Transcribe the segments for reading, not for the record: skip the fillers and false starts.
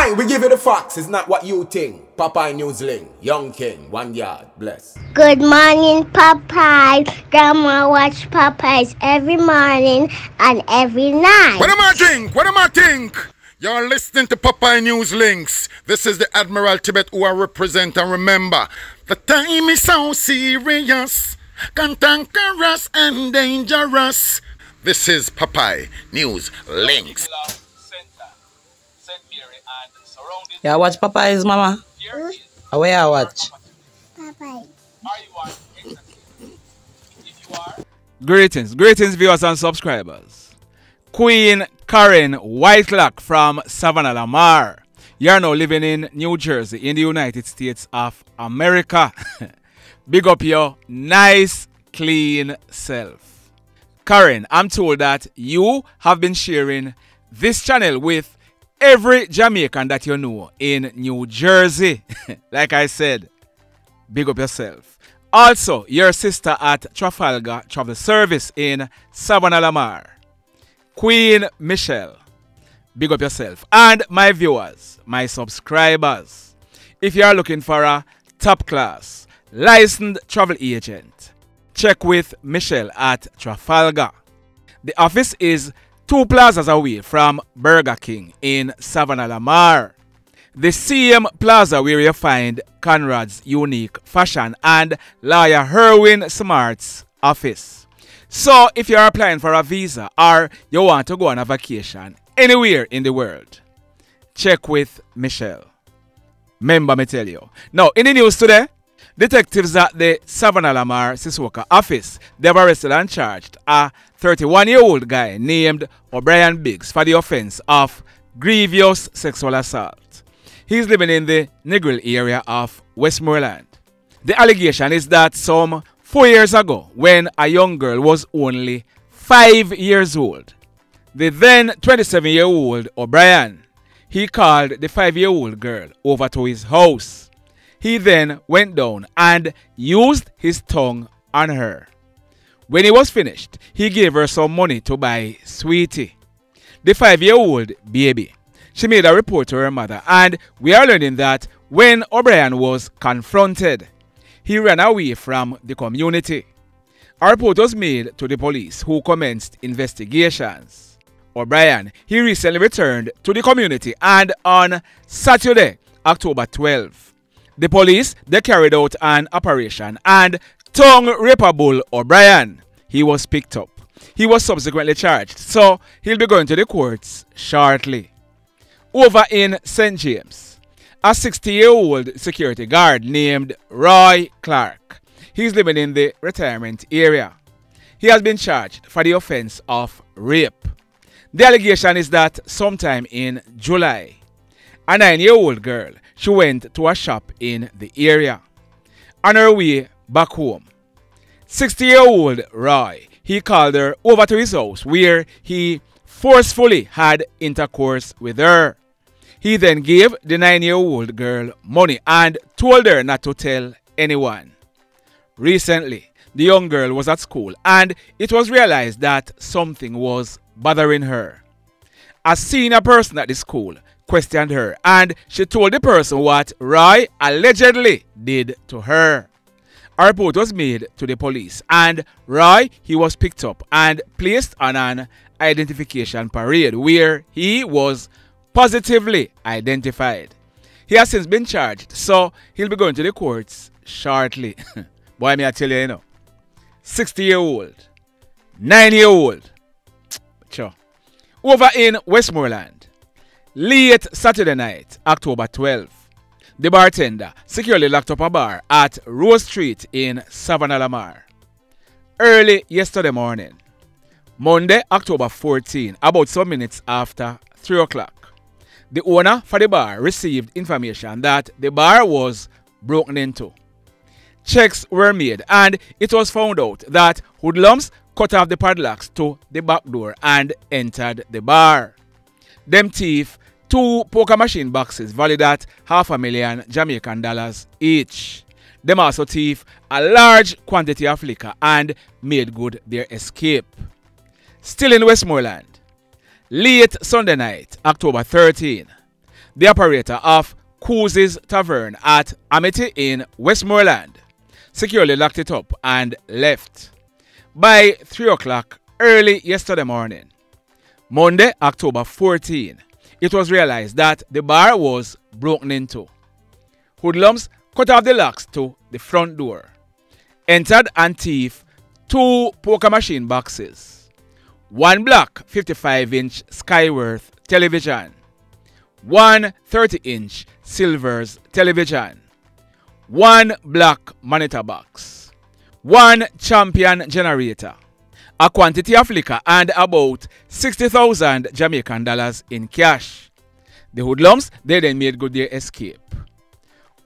Aye, we give you the facts. It's not what you think. Popeye Newsling, Young King, 1 yard, bless. Good morning, Popeye. Grandma watch Popeyes every morning and every night. What am I think? What am I think? You're listening to Popeye News Links. This is the Admiral Tibet who I represent, and remember, the time is so serious, cantankerous and dangerous. This is Popeye News Links. Yeah, watch Popeyes, mama. Where I watch? Popeye. Greetings viewers and subscribers. Queen Karen Whitelock from Savannah Lamar. You are now living in New Jersey in the United States of America. Big up your nice, clean self. Karen, I'm told that you have been sharing this channel with every Jamaican that you know in New Jersey. Like I said, big up yourself. Also, your sister at Trafalgar Travel Service in Savannah Lamar, Queen Michelle, big up yourself. And my viewers, my subscribers, if you are looking for a top class licensed travel agent, check with Michelle at Trafalgar. The office is 2 plazas away from Burger King in Savannah Lamar. The same plaza where you find Conrad's Unique Fashion and Lawyer Herwin Smart's office. So if you are applying for a visa or you want to go on a vacation anywhere in the world, check with Michelle. Remember me tell you. Now in the news today, detectives at the Savannah Lamar Siswoka office, they have arrested and charged a 31-year-old guy named Obrian Biggs for the offense of grievous sexual assault. He's living in the Negril area of Westmoreland. The allegation is that some 4 years ago, when a young girl was only 5 years old, the then 27-year-old Obrian, he called the 5-year-old girl over to his house. He then went down and used his tongue on her. When he was finished, he gave her some money to buy sweetie. The 5-year-old baby, she made a report to her mother, and we are learning that when Obrian was confronted, he ran away from the community. A report was made to the police, who commenced investigations. Obrian, he recently returned to the community, and on Saturday, October 12, the police, they carried out an operation, and tongue rapeable Obrian, he was picked up. He was subsequently charged, so he'll be going to the courts shortly. Over in St. James, a 60-year-old security guard named Roy Clarke, he's living in the retirement area. He has been charged for the offense of rape. The allegation is that sometime in July, a 9-year-old girl, she went to a shop in the area. On her way back home, 60-year-old Roy, he called her over to his house where he forcefully had intercourse with her. He then gave the 9-year-old girl money and told her not to tell anyone. Recently, the young girl was at school and it was realized that something was bothering her. A senior person at the school questioned her and she told the person what Roy allegedly did to her. A report was made to the police and Roy, he was picked up and placed on an identification parade where he was positively identified. He has since been charged, so he'll be going to the courts shortly. Boy, may I tell you, 60-year-old, 9-year-old. Sure. Over in Westmoreland, late Saturday night, October 12, the bartender securely locked up a bar at Rose Street in Savannah Lamar. Early yesterday morning, Monday, October 14, about some minutes after 3 o'clock, the owner for the bar received information that the bar was broken into. Checks were made and it was found out that hoodlums cut off the padlocks to the back door and entered the bar. Them thief 2 poker machine boxes valued at $500,000 Jamaican dollars each. Them also thief a large quantity of liquor and made good their escape. Still in Westmoreland, late Sunday night, October 13, the operator of Coos's Tavern at Amity in Westmoreland, securely locked it up and left. By 3 o'clock early yesterday morning, Monday, October 14, it was realized that the bar was broken into. Hoodlums cut off the locks to the front door, entered and thieved 2 poker machine boxes, 1 black 55-inch Skyworth television, 1 30-inch Silvers television, 1 black monitor box, 1 Champion generator, a quantity of liquor, and about 60,000 Jamaican dollars in cash. The Hoodlums, they then made good their escape.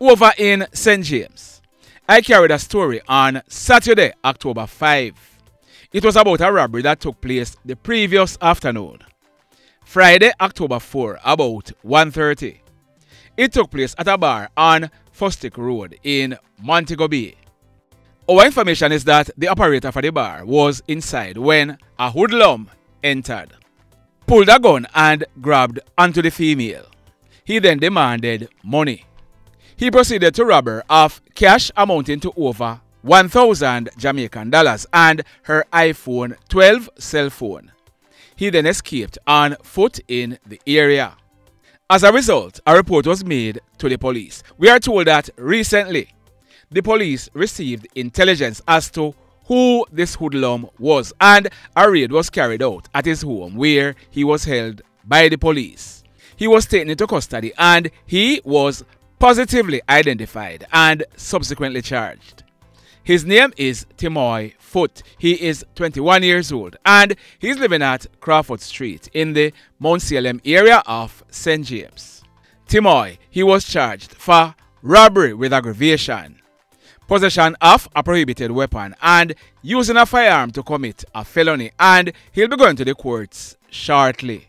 Over in St. James, I carried a story on Saturday, October 5. It was about a robbery that took place the previous afternoon. Friday, October 4, about 1:30. It took place at a bar on Fustic Road in Montego Bay. Our information is that the operator for the bar was inside when a hoodlum entered, pulled a gun and grabbed onto the female. He then demanded money. He proceeded to rob her of cash amounting to over 1,000 Jamaican dollars and her iPhone 12 cell phone. He then escaped on foot in the area. As a result, a report was made to the police. We are told that recently, the police received intelligence as to who this hoodlum was, and a raid was carried out at his home where he was held by the police. He was taken into custody and he was positively identified and subsequently charged. His name is Timoy Foot. He is 21 years old and he's living at Crawford Street in the Mount Salem area of St. James. Timoy, he was charged for robbery with aggravation, possession of a prohibited weapon, and using a firearm to commit a felony, and he'll be going to the courts shortly.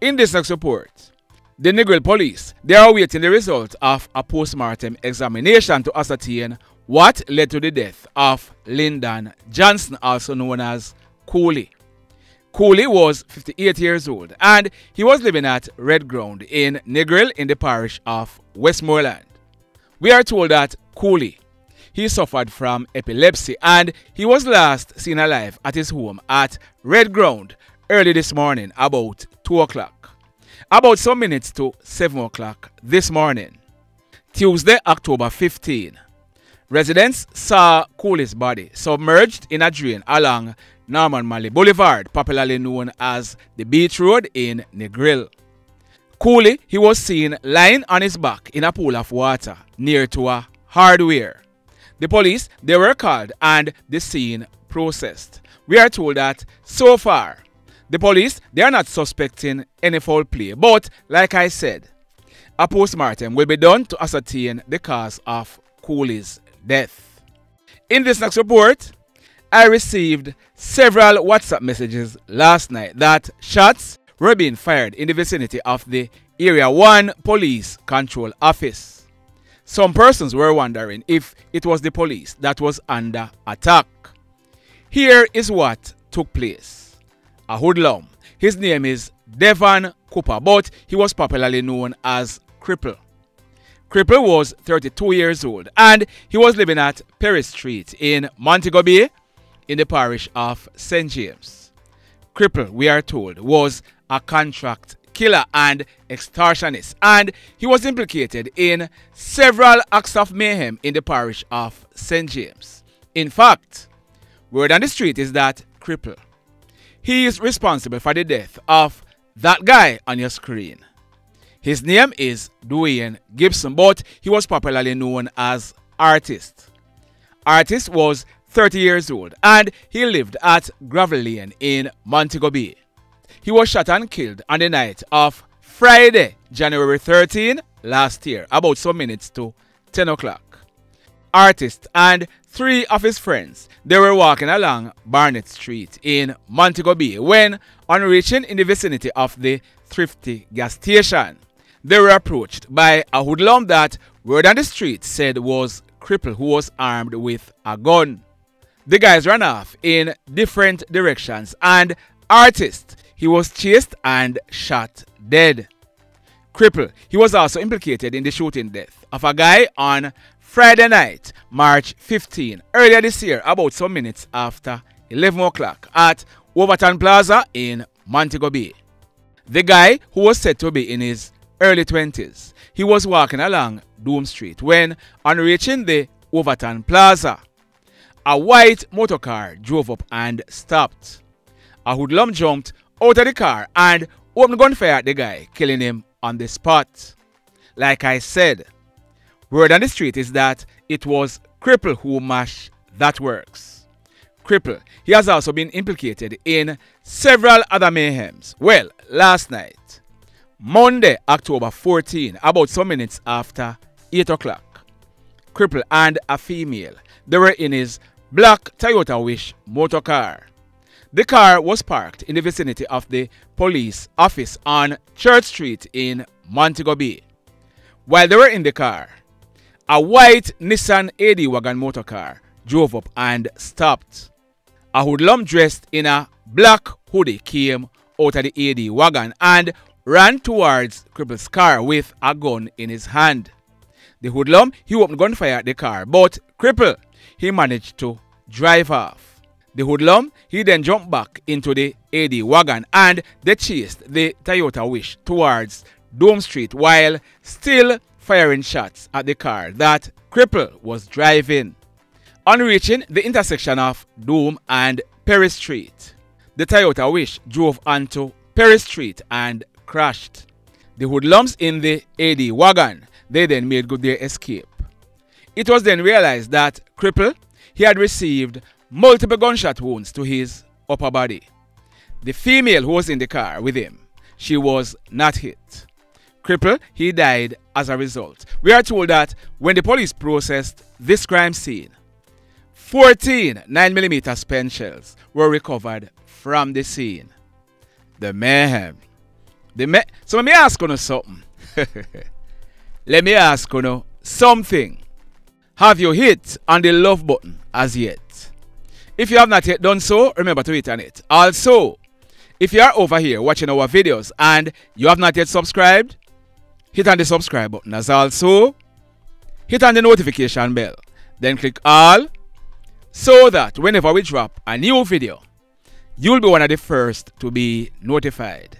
In this next report, the Negril police, they are awaiting the result of a post-mortem examination to ascertain what led to the death of Lyndon Johnson, also known as Coolie. Coolie was 58 years old and he was living at Red Ground in Negril in the parish of Westmoreland. We are told that Coolie, he suffered from epilepsy and he was last seen alive at his home at Red Ground early this morning about 2 o'clock. About some minutes to 7 o'clock this morning, Tuesday, October 15, residents saw Coolie's body submerged in a drain along Norman Malley Boulevard, popularly known as the Beach Road in Negril. Coolie, he was seen lying on his back in a pool of water near to a hardware. The police, they were called and the scene processed. We are told that so far, the police, they are not suspecting any foul play, but like I said, a post-mortem will be done to ascertain the cause of Coolie's death. In this next report, I received several WhatsApp messages last night that shots were being fired in the vicinity of the Area 1 Police Control Office. Some persons were wondering if it was the police that was under attack. Here is what took place. A hoodlum, his name is Devon Cooper, but he was popularly known as Cripple. Cripple was 32 years old and he was living at Perry Street in Montego Bay in the parish of St. James. Cripple, we are told, was a contract killer and extortionist, and he was implicated in several acts of mayhem in the parish of St. James. In fact, word on the street is that Cripple, he is responsible for the death of that guy on your screen. His name is Dwayne Gibson, but he was popularly known as Artist. Artist was 30 years old and he lived at Gravel Lane in Montego Bay. He was shot and killed on the night of Friday, January 13 last year, about some minutes to 10 o'clock. Artist and 3 of his friends, they were walking along Barnett Street in Montego Bay when, on reaching in the vicinity of the Thrifty gas station, they were approached by a hoodlum that word on the street said was Cripple, who was armed with a gun. The guys ran off in different directions and Artist, he was chased and shot dead. Cripple, he was also implicated in the shooting death of a guy on Friday night, March 15, earlier this year, about some minutes after 11 o'clock at Overton Plaza in Montego Bay. The guy, who was said to be in his early 20s, he was walking along Doom Street when, on reaching the Overton Plaza, a white motorcar drove up and stopped. A hoodlum jumped out of the car and opened gunfire at the guy, killing him on the spot. Like I said, word on the street is that it was Cripple who mashed that works. Cripple, he has also been implicated in several other mayhems. Well, last night, Monday, October 14, about some minutes after 8 o'clock, Cripple and a female, they were in his black Toyota Wish motor car. The car was parked in the vicinity of the police office on Church Street in Montego Bay. While they were in the car, a white Nissan AD wagon motor car drove up and stopped. A hoodlum dressed in a black hoodie came out of the AD wagon and ran towards Cripple's car with a gun in his hand. The hoodlum, he opened gunfire at the car, but Cripple, he managed to drive off. The hoodlum, he then jumped back into the AD wagon and they chased the Toyota Wish towards Dome Street while still firing shots at the car that Cripple was driving. On reaching the intersection of Dome and Perry Street, the Toyota Wish drove onto Perry Street and crashed. The hoodlums in the AD wagon, they then made good their escape. It was then realized that Cripple, he had received multiple gunshot wounds to his upper body. The female who was in the car with him, she was not hit. Cripple, he died as a result. We are told that when the police processed this crime scene, 14 9mm spent shells were recovered from the scene. The mayhem. So let me ask you something. Let me ask you something. Have you hit on the love button as yet? If you have not yet done so, remember to hit on it. Also, if you are over here watching our videos and you have not yet subscribed, hit on the subscribe button. As also, hit on the notification bell. Then click all so that whenever we drop a new video, you'll be one of the first to be notified.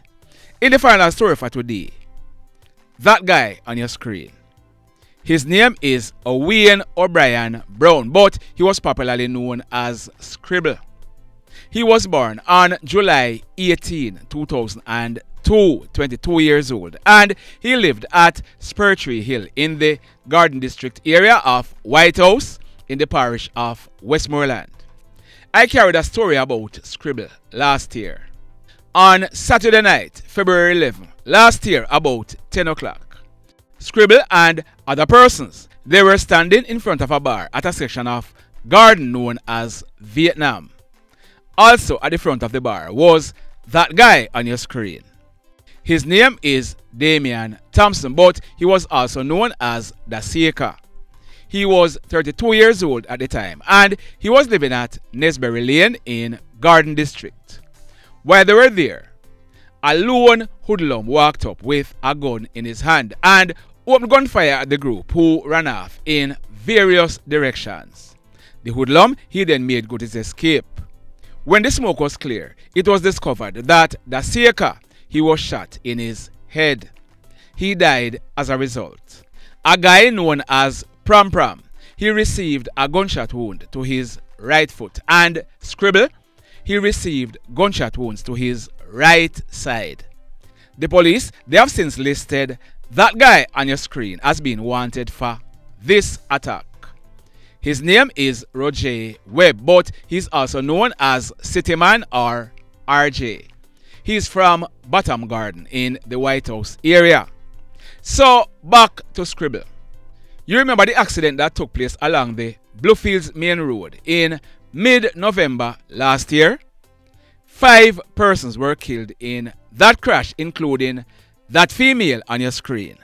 In the final story for today, that guy on your screen, his name is Owayne Obrian Brown, but he was popularly known as Scribble. He was born on July 18, 2002, 22 years old, and he lived at Spurtree Hill in the Garden District area of White House in the parish of Westmoreland. I carried a story about Scribble last year. On Saturday night, February 11, last year about 10 o'clock, Scribble and other persons, they were standing in front of a bar at a section of garden known as Vietnam. Also at the front of the bar was that guy on your screen. His name is Damion Thompson, but he was also known as Daseca. He was 32 years old at the time and he was living at Nesbury Lane in Garden District. While they were there, a lone hoodlum walked up with a gun in his hand and opened gunfire at the group, who ran off in various directions. The hoodlum, he then made good his escape. When the smoke was clear, it was discovered that Daseca, he was shot in his head. He died as a result. A guy known as Prom Prom, he received a gunshot wound to his right foot, and Scribble, he received gunshot wounds to his right side. The police, they have since listed that guy on your screen as being wanted for this attack. His name is Rojay Webb, but he's also known as Cityman or RJ. He's from Bottom Garden in the White House area. So back to Scribble. You remember the accident that took place along the Bluefields Main Road in mid-November last year? 5 persons were killed in that crash, including that female on your screen.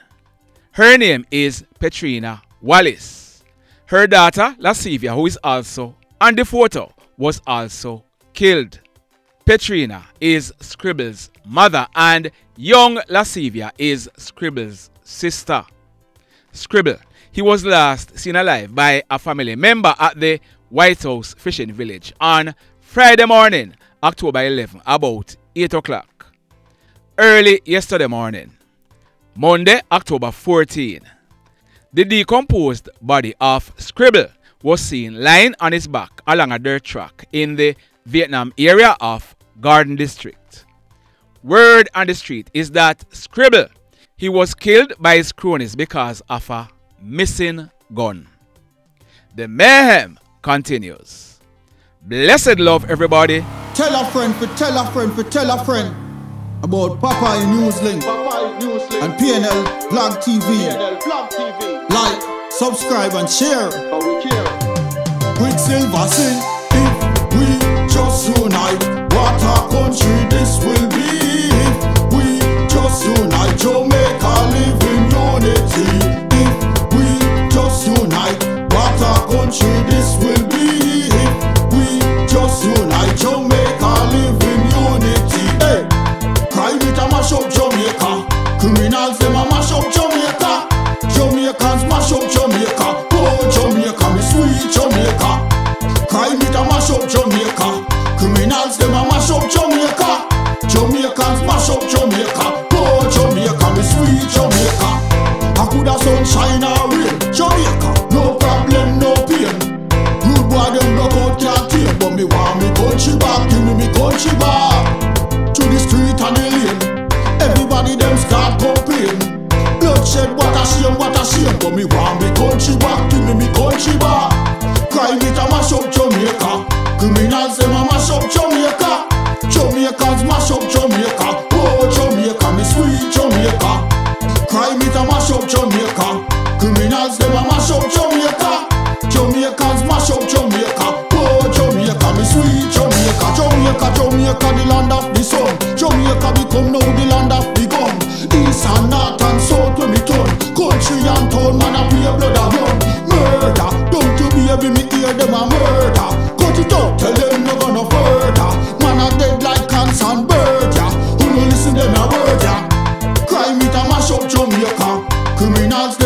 Her name is Petrina Wallace. Her daughter, Lasivia, who is also on the photo, was also killed. Petrina is Scribble's mother and young Lascivia is Scribble's sister. Scribble, he was last seen alive by a family member at the White House Fishing Village on Friday morning, October 11, about 8 o'clock. Early yesterday morning, Monday, October 14, the decomposed body of Scribble was seen lying on his back along a dirt track in the Vietnam area of Garden District. Word on the street is that Scribble, he was killed by his cronies because of a missing gun. The mayhem continues. Blessed love, everybody. Tell a friend for tell a friend for tell a friend about Popeye Newslink and PNL Vlog TV. Like, subscribe and share. Quicksilver sing, if we just unite, what a country this will be. If we just unite, Jamaica live in unity. If we just unite, what a country this will be. If we just unite, Jamaica live in unity. Hey, crime it a mash up Jamaica. Criminals them a mash up Jamaica. Jamaicans mash up Jamaica. Oh Jamaica, me sweet Jamaica. Crime it a mash up Jamaica. Criminals them a mash up Jamaica. Jamaicans mash up Jamaica. Oh Jamaica, me sweet Jamaica. I coulda sunshine or rain. Jamaica, no problem, no pain. Rude boy them no out can't tame, but me want me country back. Give me country back. To the street and the lane, everybody them start complain. Bloodshed, what a shame, but me want me country back. Give me country back. Crime it a mash up Jamaica. Criminals them a mash up Jamaica. Jamaicans mash up Jamaica. Oh Jamaica, me sweet Jamaica. Crime it a mash up Jamaica. Criminals them a mash up Jamaica. Jamaicans mash up Jamaica. Oh Jamaica, me sweet Jamaica. Jamaica, Jamaica, the land of the sun. Jamaica become now the land of the gun. East and north and south when me turn. Country and town, man a play blood a run. Murder, don't you baby me hear them a murder. Cut it out, tell them no gonna further. Man a dead like cancer and bird, yeah. Who no listen them a word, yeah. Crime it a mash up Jamaica. Criminals